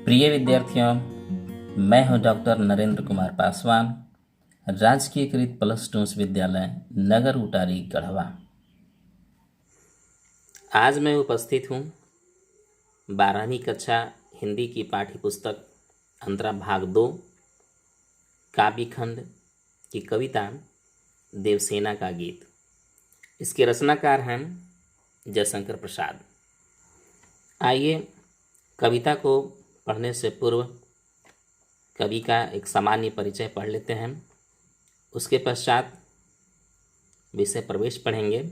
प्रिय विद्यार्थियों, मैं हूं डॉक्टर नरेंद्र कुमार पासवान, राजकीयकृत +2 विद्यालय नगर उटारी गढ़वा। आज मैं उपस्थित हूं 12वीं कक्षा हिंदी की पाठ्य पुस्तक अंतरा भाग 2 काव्यखंड की कविता देवसेना का गीत। इसके रचनाकार हैं जयशंकर प्रसाद। आइए कविता को पढ़ने से पूर्व कवि का एक सामान्य परिचय पढ़ लेते हैं। उसके पश्चात विषय प्रवेश पढ़ेंगे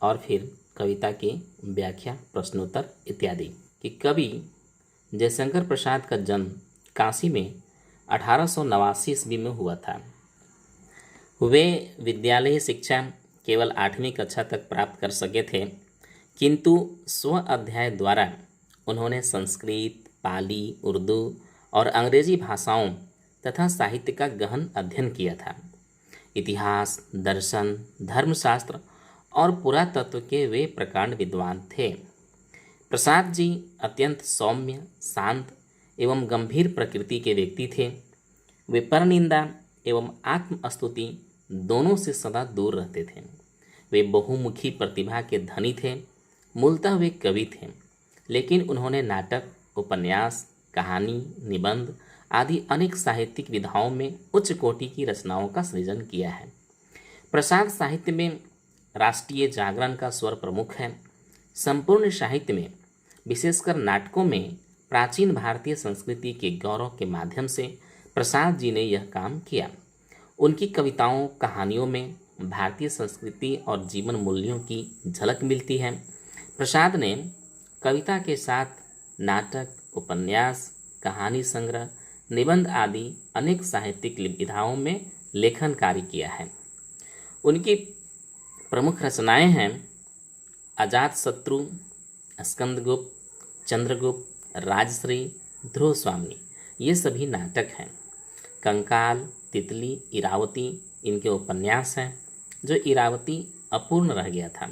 और फिर कविता की व्याख्या, प्रश्नोत्तर इत्यादि। कि कवि जयशंकर प्रसाद का जन्म काशी में 1889 ईस्वी में हुआ था। वे विद्यालय शिक्षा केवल 8वीं कक्षा तक प्राप्त कर सके थे, किंतु स्व अध्याय द्वारा उन्होंने संस्कृत, पाली, उर्दू और अंग्रेजी भाषाओं तथा साहित्य का गहन अध्ययन किया था। इतिहास, दर्शन, धर्मशास्त्र और पुरातत्व के वे प्रकांड विद्वान थे। प्रसाद जी अत्यंत सौम्य, शांत एवं गंभीर प्रकृति के व्यक्ति थे। वे परनिंदा एवं आत्मस्तुति दोनों से सदा दूर रहते थे। वे बहुमुखी प्रतिभा के धनी थे। मूलतः वे कवि थे, लेकिन उन्होंने नाटक, उपन्यास, कहानी, निबंध आदि अनेक साहित्यिक विधाओं में उच्च कोटि की रचनाओं का सृजन किया है। प्रसाद साहित्य में राष्ट्रीय जागरण का स्वर प्रमुख है। संपूर्ण साहित्य में, विशेषकर नाटकों में, प्राचीन भारतीय संस्कृति के गौरव के माध्यम से प्रसाद जी ने यह काम किया। उनकी कविताओं, कहानियों में भारतीय संस्कृति और जीवन मूल्यों की झलक मिलती है। प्रसाद ने कविता के साथ नाटक, उपन्यास, कहानी संग्रह, निबंध आदि अनेक साहित्यिक विधाओं में लेखन कार्य किया है। उनकी प्रमुख रचनाएं हैं अजातशत्रु, स्कंदगुप्त, चंद्रगुप्त, राजश्री, ध्रुव स्वामी। ये सभी नाटक हैं। कंकाल, तितली, इरावती इनके उपन्यास हैं, जो इरावती अपूर्ण रह गया था।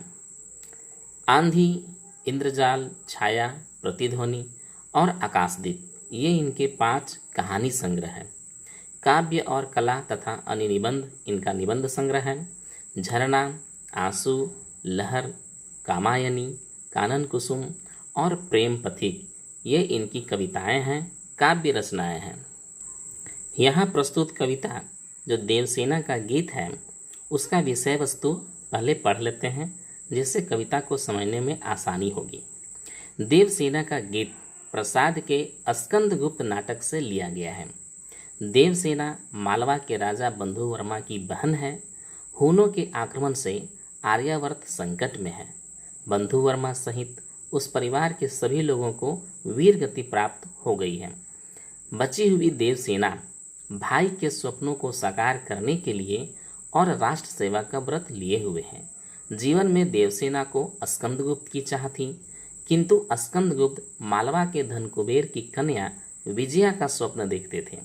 आंधी, इंद्रजाल, छाया, प्रतिध्वनि और आकाशदीप ये इनके 5 कहानी संग्रह हैं। काव्य और कला तथा अन्य निबंध इनका निबंध संग्रह है। झरना, आंसू, लहर, कामायनी, कानन कुसुम और प्रेम पथिक ये इनकी कविताएं हैं, काव्य रचनाएं हैं। यहाँ प्रस्तुत कविता जो देवसेना का गीत है, उसका विषय वस्तु पहले पढ़ लेते हैं, जिससे कविता को समझने में आसानी होगी। देवसेना का गीत प्रसाद के स्कंदगुप्त नाटक से लिया गया है। देवसेना मालवा के राजा बंधु वर्मा की बहन है। हूनों के आक्रमण से आर्यावर्त संकट में है। बंधु वर्मा सहित उस परिवार के सभी लोगों को वीर गति प्राप्त हो गई है। बची हुई देवसेना भाई के स्वप्नों को साकार करने के लिए और राष्ट्र सेवा का व्रत लिए हुए हैं। जीवन में देवसेना को स्कंदगुप्त की चाह थी, किंतु स्कंदगुप्त मालवा के धन कुबेर की कन्या विजया का स्वप्न देखते थे।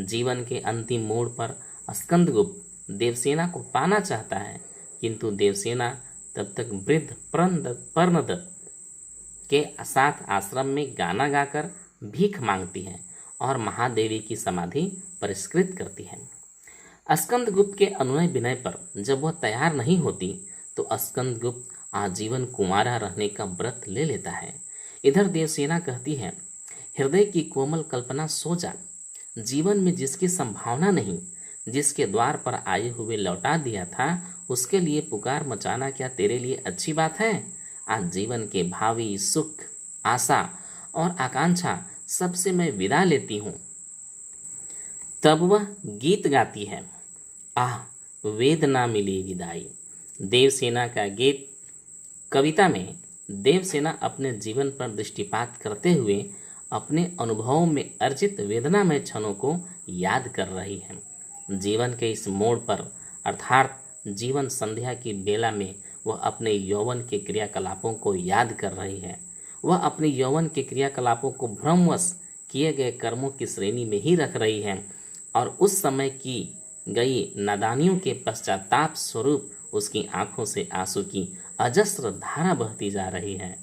जीवन के अंतिम मोड़ पर स्कंदगुप्त देवसेना को पाना चाहता है, किंतु देवसेना तब तक वृद्ध पर्णदत्त के साथ आश्रम में गाना गाकर भीख मांगती है और महादेवी की समाधि परिष्कृत करती है। स्कंदगुप्त के अनुनय विनय पर जब वह तैयार नहीं होती, तो स्कंदगुप्त आजीवन कुंवारा रहने का व्रत ले लेता है। इधर देवसेना कहती है, हृदय की कोमल कल्पना सो जा, जीवन में जिसकी संभावना नहीं, जिसके द्वार पर आए हुए लौटा दिया था, उसके लिए पुकार मचाना क्या तेरे लिए अच्छी बात है? आज जीवन के भावी सुख, आशा और आकांक्षा सबसे मैं विदा लेती हूँ। तब वह गीत गाती है, आह वेद ना मिली विदाई। देवसेना का गीत कविता में देवसेना अपने जीवन पर दृष्टिपात करते हुए अपने अनुभवों में अर्जित वेदनामय क्षणों को याद कर रही है। जीवन के इस मोड़ पर अर्थात जीवन संध्या की बेला में वह अपने यौवन के क्रियाकलापों को याद कर रही है। वह अपने यौवन के क्रियाकलापों को भ्रमवश किए गए कर्मों की श्रेणी में ही रख रही है और उस समय की गई नादानियों के पश्चाताप स्वरूप उसकी आंखों से आंसू की अजस्र धारा बहती जा रही है।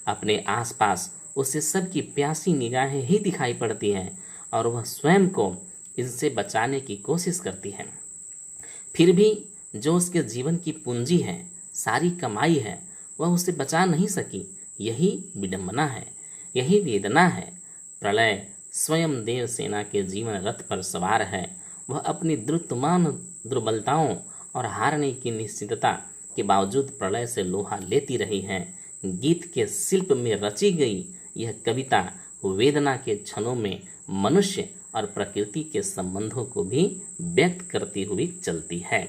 अपने आसपास उसे सबकी प्यासी निगाहें ही दिखाई पड़ती हैं और वह स्वयं को इनसे बचाने की कोशिश करती है। फिर भी जो उसके जीवन की पूंजी है, सारी कमाई है, वह उसे बचा नहीं सकी। यही विडंबना है, यही वेदना है। प्रलय स्वयं देवसेना के जीवन रथ पर सवार है। वह अपनी द्रुतमान दुर्बलताओं और हारने की निश्चितता के बावजूद प्रलय से लोहा लेती रही है। गीत के शिल्प में रची गई यह कविता वेदना के क्षणों में मनुष्य और प्रकृति के संबंधों को भी व्यक्त करती हुई चलती है।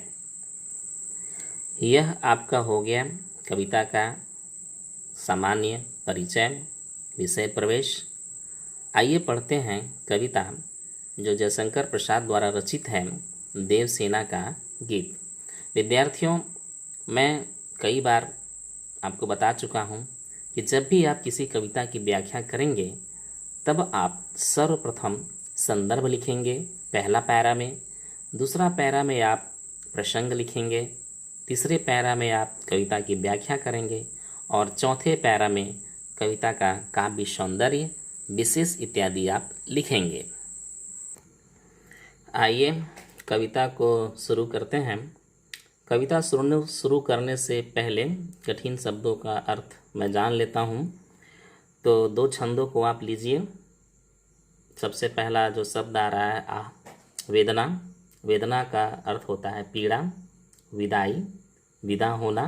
यह आपका हो गया कविता का सामान्य परिचय, विषय प्रवेश। आइए पढ़ते हैं कविता जो जयशंकर प्रसाद द्वारा रचित है, देवसेना का गीत। विद्यार्थियों, मैं कई बार आपको बता चुका हूँ कि जब भी आप किसी कविता की व्याख्या करेंगे तब आप सर्वप्रथम संदर्भ लिखेंगे पहला पैरा में, दूसरा पैरा में आप प्रसंग लिखेंगे, तीसरे पैरा में आप कविता की व्याख्या करेंगे और चौथे पैरा में कविता का काव्य सौंदर्य, विशेष इत्यादि आप लिखेंगे। आइए कविता को शुरू करते हैं। कविता शुरू करने से पहले कठिन शब्दों का अर्थ मैं जान लेता हूँ। तो 2 छंदों को आप लीजिए। सबसे पहला जो शब्द आ रहा है वेदना। वेदना का अर्थ होता है पीड़ा, विदाई, विदा होना।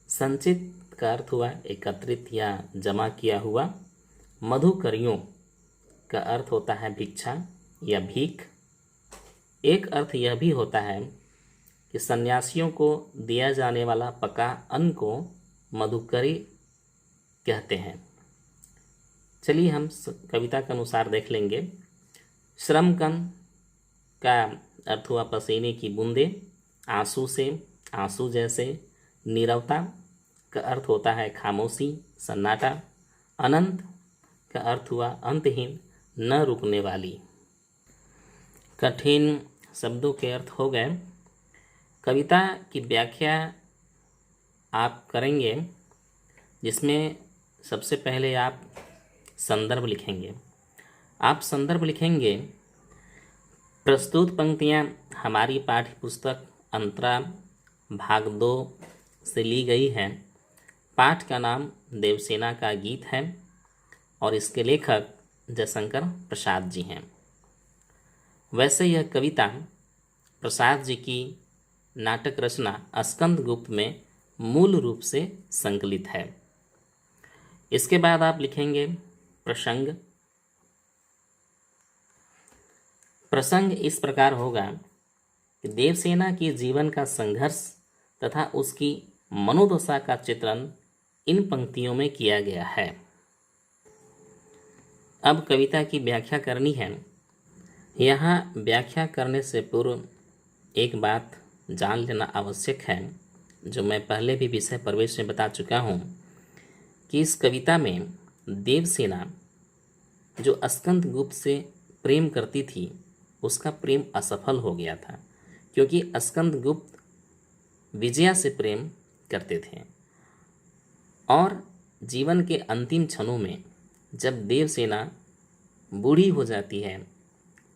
संचित का अर्थ हुआ एकत्रित या जमा किया हुआ। मधुकरियों का अर्थ होता है भिक्षा या भीख। एक अर्थ यह भी होता है कि सन्यासियों को दिया जाने वाला पका अन्न को मधुकरी कहते हैं। चलिए हम कविता के अनुसार देख लेंगे। श्रमकन का अर्थ हुआ पसीने की बूंदे, आंसू से, आंसू जैसे। नीरवता का अर्थ होता है खामोशी, सन्नाटा। अनंत का अर्थ हुआ अंतहीन, न रुकने वाली। कठिन शब्दों के अर्थ हो गए। कविता की व्याख्या आप करेंगे जिसमें सबसे पहले आप संदर्भ लिखेंगे। आप संदर्भ लिखेंगे, प्रस्तुत पंक्तियाँ हमारी पाठ्य पुस्तक अंतरा भाग 2 से ली गई है। पाठ का नाम देवसेना का गीत है और इसके लेखक जयशंकर प्रसाद जी हैं। वैसे यह कविता प्रसाद जी की नाटक रचना स्कंद गुप्त में मूल रूप से संकलित है। इसके बाद आप लिखेंगे प्रसंग। प्रसंग इस प्रकार होगा कि देवसेना के जीवन का संघर्ष तथा उसकी मनोदशा का चित्रण इन पंक्तियों में किया गया है। अब कविता की व्याख्या करनी है। यहाँ व्याख्या करने से पूर्व एक बात जान लेना आवश्यक है, जो मैं पहले भी विषय प्रवेश में बता चुका हूँ कि इस कविता में देवसेना जो स्कंद गुप्त से प्रेम करती थी, उसका प्रेम असफल हो गया था, क्योंकि स्कंद गुप्त विजया से प्रेम करते थे। और जीवन के अंतिम क्षणों में जब देवसेना बूढ़ी हो जाती है,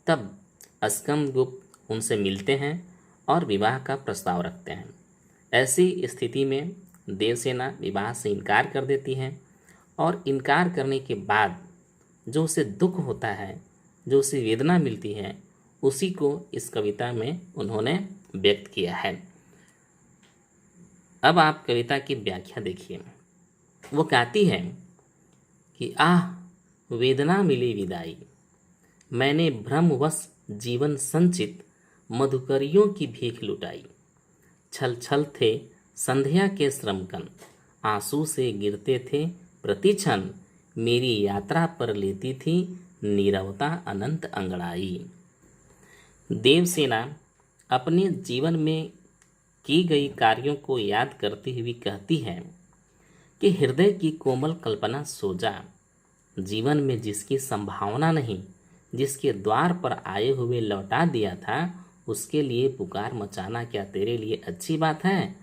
तब स्कंद गुप्त उनसे मिलते हैं और विवाह का प्रस्ताव रखते हैं। ऐसी स्थिति में देवसेना विवाह से इनकार कर देती है और इनकार करने के बाद जो उसे दुख होता है, जो उसे वेदना मिलती है, उसी को इस कविता में उन्होंने व्यक्त किया है। अब आप कविता की व्याख्या देखिए। वो कहती है कि आह वेदना मिली विदाई, मैंने भ्रमवश जीवन संचित मधुकरियों की भीख लुटाई। छल छल थे संध्या के श्रमकन, आंसू से गिरते थे प्रतिक्षण, मेरी यात्रा पर लेती थी नीरवता अनंत अंगड़ाई। देवसेना अपने जीवन में की गई कार्यों को याद करती हुई कहती है कि हृदय की कोमल कल्पना सो जा, जीवन में जिसकी संभावना नहीं, जिसके द्वार पर आए हुए लौटा दिया था, उसके लिए पुकार मचाना क्या तेरे लिए अच्छी बात है?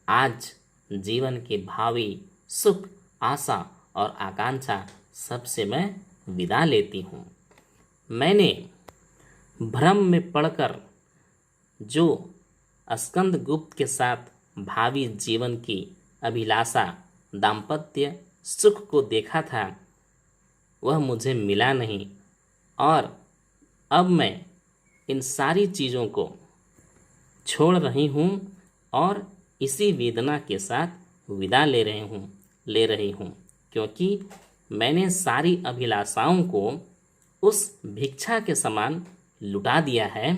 आज जीवन के भावी सुख, आशा और आकांक्षा सबसे मैं विदा लेती हूँ। मैंने भ्रम में पड़कर जो स्कंदगुप्त के साथ भावी जीवन की अभिलाषा दाम्पत्य सुख को देखा था, वह मुझे मिला नहीं, और अब मैं इन सारी चीज़ों को छोड़ रही हूँ और इसी वेदना के साथ विदा ले रही हूँ, क्योंकि मैंने सारी अभिलाषाओं को उस भिक्षा के समान लुटा दिया है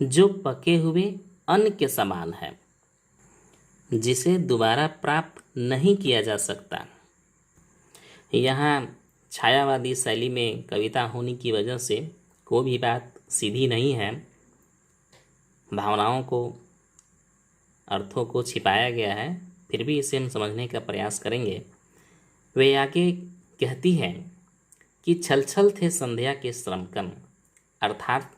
जो पके हुए अन्न के समान है, जिसे दोबारा प्राप्त नहीं किया जा सकता। यहाँ छायावादी शैली में कविता होने की वजह से कोई भी बात सीधी नहीं है, भावनाओं को, अर्थों को छिपाया गया है, फिर भी इसे हम समझने का प्रयास करेंगे। वे आगे कहती हैं कि छल छल थे संध्या के श्रमकन, अर्थात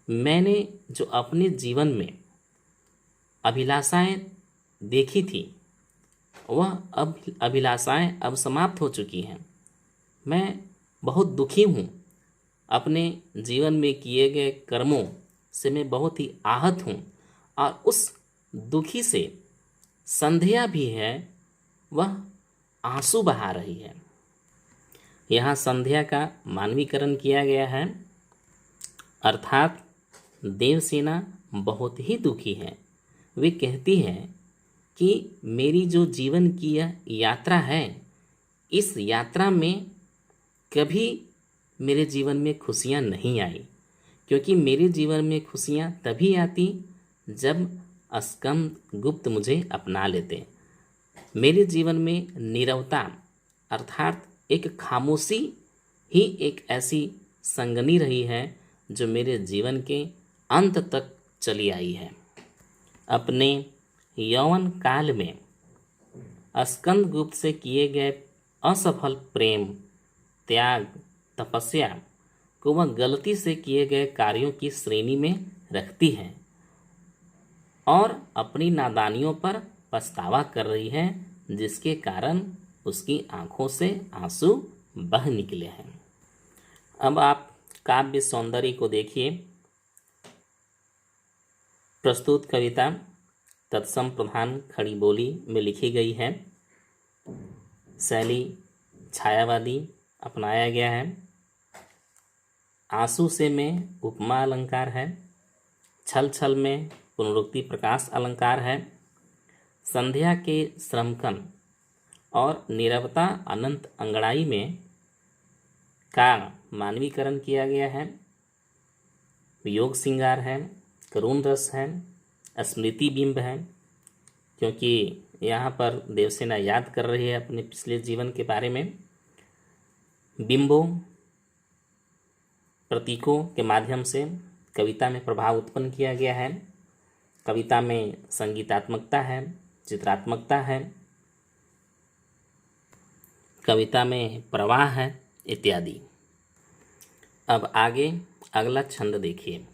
मैंने जो अपने जीवन में अभिलाषाएं देखी थी वह अब अभिलाषाएं अब समाप्त हो चुकी हैं। मैं बहुत दुखी हूँ, अपने जीवन में किए गए कर्मों से मैं बहुत ही आहत हूँ, और उस दुखी से संध्या भी है, वह आंसू बहा रही है। यहाँ संध्या का मानवीकरण किया गया है, अर्थात देवसेना बहुत ही दुखी है। वे कहती है कि मेरी जो जीवन की यह यात्रा है, इस यात्रा में कभी मेरे जीवन में खुशियाँ नहीं आई, क्योंकि मेरे जीवन में खुशियाँ तभी आती जब स्कंदगुप्त मुझे अपना लेते। मेरे जीवन में नीरवता अर्थात एक खामोशी ही एक ऐसी संगनी रही है जो मेरे जीवन के अंत तक चली आई है। अपने यौवन काल में स्कंदगुप्त से किए गए असफल प्रेम, त्याग, तपस्या को वह गलती से किए गए कार्यों की श्रेणी में रखती है और अपनी नादानियों पर पछतावा कर रही है, जिसके कारण उसकी आंखों से आंसू बह निकले हैं। अब आप काव्य सौंदर्य को देखिए। प्रस्तुत कविता तत्सम प्रधान खड़ी बोली में लिखी गई है। शैली छायावादी अपनाया गया है। आंसू से में उपमा अलंकार है। छल छल में पुनरुक्ति प्रकाश अलंकार है। संध्या के श्रमकन और नीरवता अनंत अंगड़ाई में का मानवीकरण किया गया है। योग श्रृंगार है, करुण रस है, स्मृति बिंब है, क्योंकि यहाँ पर देवसेना याद कर रही है अपने पिछले जीवन के बारे में। बिंबों, प्रतीकों के माध्यम से कविता में प्रभाव उत्पन्न किया गया है। कविता में संगीतात्मकता है, चित्रात्मकता है, कविता में प्रवाह है इत्यादि। अब आगे अगला छंद देखिए।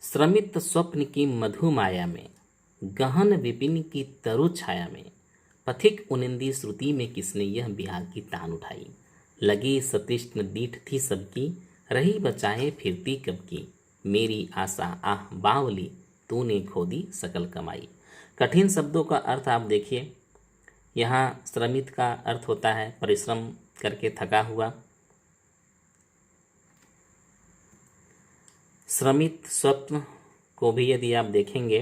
श्रमित स्वप्न की मधु माया में, गहन विपिन की तरु छाया में, पथिक उनिंदी श्रुति में किसने यह बिहार की तान उठाई। लगी सतृष्ण दीठ थी सबकी, रही बचाए फिरती कब की, मेरी आशा आह बावली, तूने खोदी सकल कमाई। कठिन शब्दों का अर्थ आप देखिए। यहाँ श्रमित का अर्थ होता है परिश्रम करके थका हुआ। श्रमित स्वप्न को भी यदि आप देखेंगे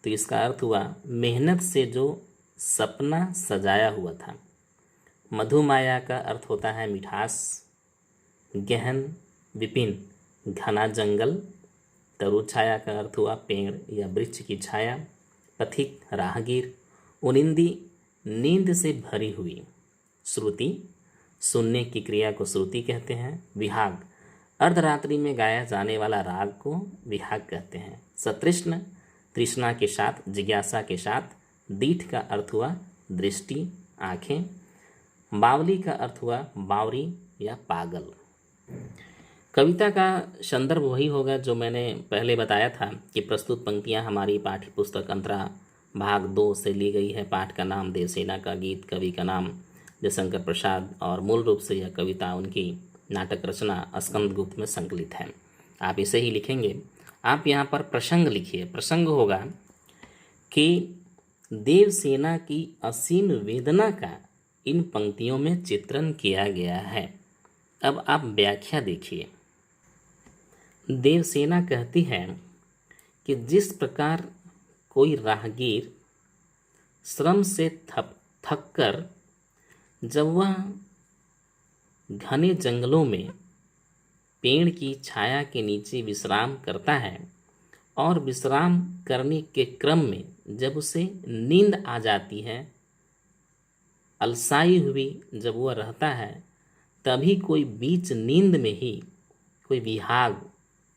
तो इसका अर्थ हुआ मेहनत से जो सपना सजाया हुआ था। मधुमाया का अर्थ होता है मिठास। गहन विपिन घना जंगल। तरु छाया का अर्थ हुआ पेड़ या वृक्ष की छाया। पथिक राहगीर। उनिंदी नींद से भरी हुई। श्रुति सुनने की क्रिया को श्रुति कहते हैं। विहाग अर्धरात्रि में गाया जाने वाला राग को विहाग कहते हैं। सतृष्ण तृष्णा के साथ, जिज्ञासा के साथ। दीठ का अर्थ हुआ दृष्टि, आँखें। बावली का अर्थ हुआ बावरी या पागल। कविता का संदर्भ वही होगा जो मैंने पहले बताया था कि प्रस्तुत पंक्तियां हमारी पाठ्य पुस्तक अंतरा भाग 2 से ली गई है। पाठ का नाम देवसेना का गीत, कवि का नाम जयशंकर प्रसाद, और मूल रूप से यह कविता उनकी नाटक रचना स्कंदगुप्त में संकलित है। आप इसे ही लिखेंगे। आप यहाँ पर प्रसंग लिखिए। प्रसंग होगा कि देवसेना की असीम वेदना का इन पंक्तियों में चित्रण किया गया है। अब आप व्याख्या देखिए। देवसेना कहती है कि जिस प्रकार कोई राहगीर श्रम से थक कर जब वह घने जंगलों में पेड़ की छाया के नीचे विश्राम करता है और विश्राम करने के क्रम में जब उसे नींद आ जाती है, अलसाई हुई जब वह रहता है, तभी कोई बीच नींद में ही कोई विहाग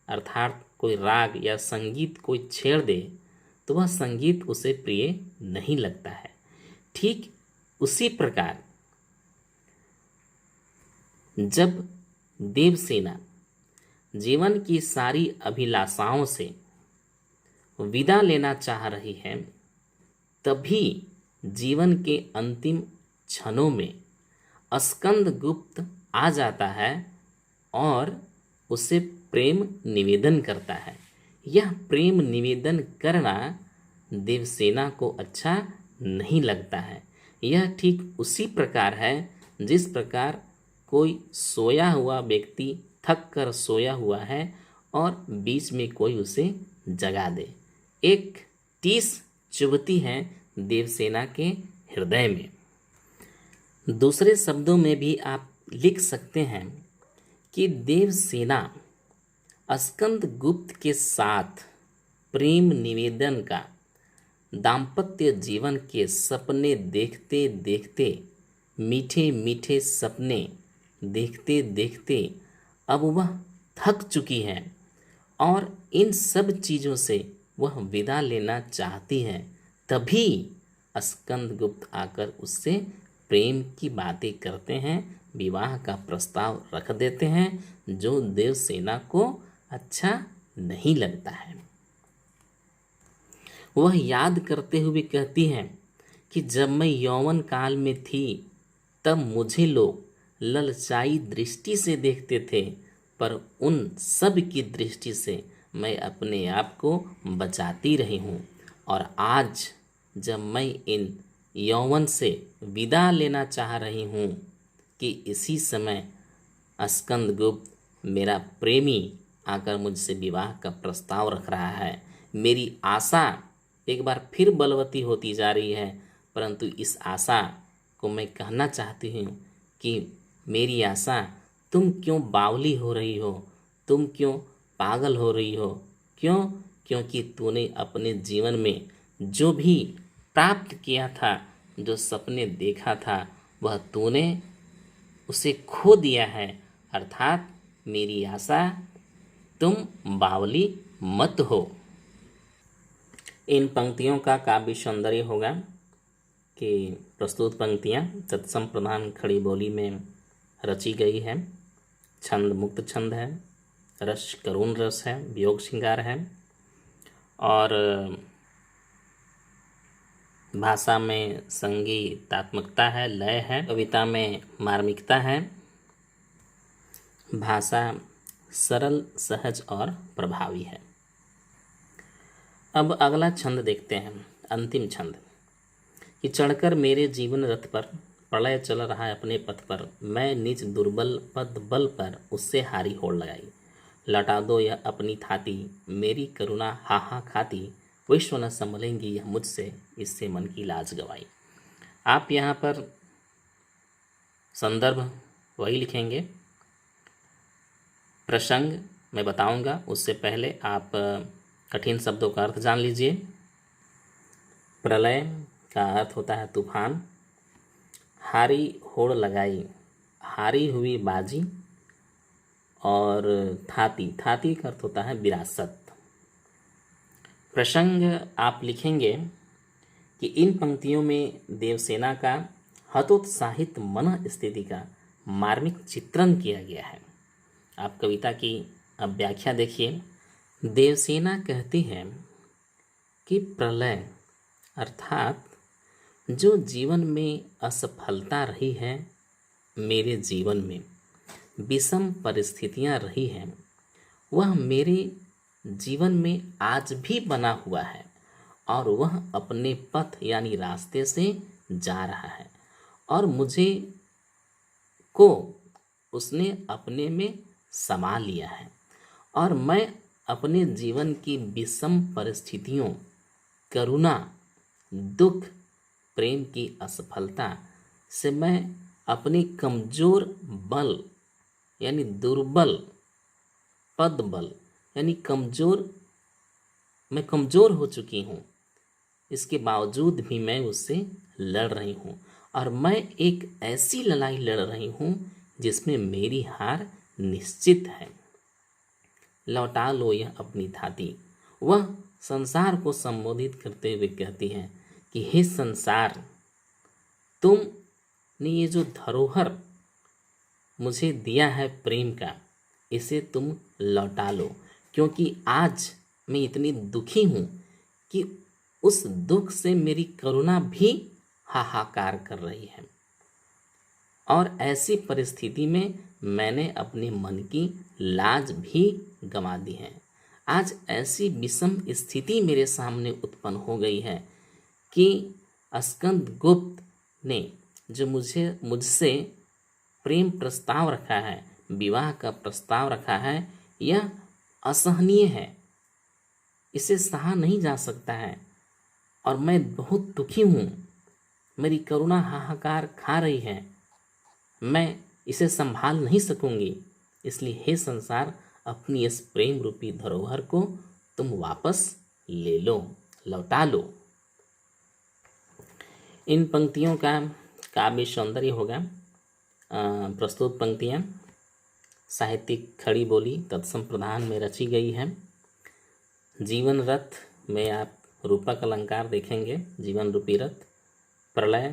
अर्थात कोई राग या संगीत कोई छेड़ दे तो वह संगीत उसे प्रिय नहीं लगता है। ठीक उसी प्रकार जब देवसेना जीवन की सारी अभिलाषाओं से विदा लेना चाह रही है, तभी जीवन के अंतिम क्षणों में स्कंदगुप्त आ जाता है और उसे प्रेम निवेदन करता है। यह प्रेम निवेदन करना देवसेना को अच्छा नहीं लगता है। यह ठीक उसी प्रकार है जिस प्रकार कोई सोया हुआ व्यक्ति थक कर सोया हुआ है और बीच में कोई उसे जगा दे। एक टीस चुभती है देवसेना के हृदय में। दूसरे शब्दों में भी आप लिख सकते हैं कि देवसेना स्कंदगुप्त के साथ प्रेम निवेदन का दाम्पत्य जीवन के सपने देखते देखते, मीठे मीठे सपने देखते देखते अब वह थक चुकी है और इन सब चीज़ों से वह विदा लेना चाहती है। तभी स्कंदगुप्त आकर उससे प्रेम की बातें करते हैं, विवाह का प्रस्ताव रख देते हैं, जो देवसेना को अच्छा नहीं लगता है। वह याद करते हुए कहती है कि जब मैं यौवन काल में थी तब मुझे लोग ललचाई दृष्टि से देखते थे, पर उन सब की दृष्टि से मैं अपने आप को बचाती रही हूँ। और आज जब मैं इन यौवन से विदा लेना चाह रही हूँ कि इसी समय स्कंदगुप्त मेरा प्रेमी आकर मुझसे विवाह का प्रस्ताव रख रहा है। मेरी आशा एक बार फिर बलवती होती जा रही है, परंतु इस आशा को मैं कहना चाहती हूँ कि मेरी आशा, तुम क्यों बावली हो रही हो, तुम क्यों पागल हो रही हो? क्यों? क्योंकि तूने अपने जीवन में जो भी प्राप्त किया था, जो सपने देखा था, वह तूने उसे खो दिया है। अर्थात मेरी आशा, तुम बावली मत हो। इन पंक्तियों का काव्य सौंदर्य होगा कि प्रस्तुत पंक्तियाँ तत्सम प्रधान खड़ी बोली में रची गई है। छंद मुक्त छंद है, रस करुण रस है, वियोग श्रृंगार है और भाषा में संगीतात्मकता है, लय है, कविता में मार्मिकता है, भाषा सरल सहज और प्रभावी है। अब अगला छंद देखते हैं, अंतिम छंद। कि चढ़कर मेरे जीवन रथ पर प्रलय चल रहा है अपने पथ पर, मैं निज दुर्बल पद बल पर उससे हारी होड़ लगाई। लटा दो यह अपनी थाती, मेरी करुणा हाहा खाती, विश्व न संभलेंगी यह मुझसे, इससे मन की लाज गवाई। आप यहाँ पर संदर्भ वही लिखेंगे, प्रसंग मैं बताऊंगा, उससे पहले आप कठिन शब्दों का अर्थ जान लीजिए। प्रलय का अर्थ होता है तूफान, हारी होड़ लगाई, हारी हुई बाजी, और थाती, थाती का अर्थ होता है विरासत। प्रसंग आप लिखेंगे कि इन पंक्तियों में देवसेना का हतोत्साहित मन स्थिति का मार्मिक चित्रण किया गया है। आप कविता की अब व्याख्या देखिए। देवसेना कहती है कि प्रलय अर्थात जो जीवन में असफलता रही है, मेरे जीवन में विषम परिस्थितियां रही हैं, वह मेरे जीवन में आज भी बना हुआ है और वह अपने पथ यानी रास्ते से जा रहा है और मुझे को उसने अपने में समा लिया है और मैं अपने जीवन की विषम परिस्थितियों, करुणा, दुख, प्रेम की असफलता से मैं अपने कमजोर बल यानी दुर्बल पद बल यानी मैं कमजोर हो चुकी हूँ। इसके बावजूद भी मैं उससे लड़ रही हूँ और मैं एक ऐसी लड़ाई लड़ रही हूँ जिसमें मेरी हार निश्चित है। लौटा लो यह अपनी थाती। वह संसार को संबोधित करते हुए कहती है कि हे संसार, तुमने ये जो धरोहर मुझे दिया है प्रेम का, इसे तुम लौटा लो, क्योंकि आज मैं इतनी दुखी हूँ कि उस दुख से मेरी करुणा भी हाहाकार कर रही है और ऐसी परिस्थिति में मैंने अपने मन की लाज भी गंवा दी है। आज ऐसी विषम स्थिति मेरे सामने उत्पन्न हो गई है कि स्कंद गुप्त ने जो मुझसे प्रेम प्रस्ताव रखा है, विवाह का प्रस्ताव रखा है, यह असहनीय है, इसे सहा नहीं जा सकता है और मैं बहुत दुखी हूँ। मेरी करुणा हाहाकार खा रही है, मैं इसे संभाल नहीं सकूंगी। इसलिए हे संसार, अपनी इस प्रेम रूपी धरोहर को तुम वापस ले लो, लौटा लो। इन पंक्तियों का काव्य सौंदर्य होगा। प्रस्तुत पंक्तियाँ साहित्यिक खड़ी बोली तत्सम प्रधान में रची गई है। जीवन रथ में आप रूपक अलंकार देखेंगे। जीवन रूपी रथ प्रलय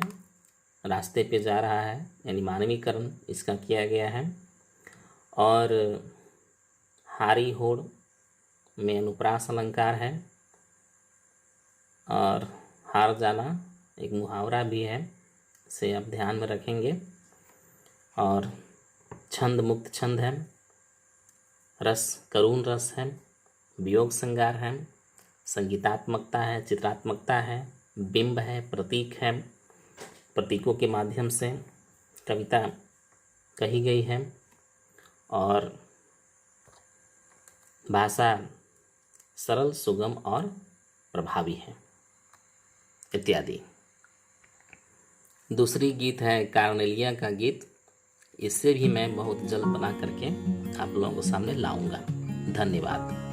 रास्ते पे जा रहा है, यानी मानवीकरण इसका किया गया है। और हारी होड़ में अनुप्रास अलंकार है और हार जाना एक मुहावरा भी है, इसे आप ध्यान में रखेंगे। और छंद मुक्त छंद है, रस करुण रस है, वियोग श्रृंगार है, संगीतात्मकता है, चित्रात्मकता है, बिंब है, प्रतीक है। प्रतीकों के माध्यम से कविता कही गई है और भाषा सरल, सुगम और प्रभावी है इत्यादि। दूसरी गीत है कार्नेलिया का गीत। इससे भी मैं बहुत जल्द बना करके आप लोगों को सामने लाऊंगा। धन्यवाद।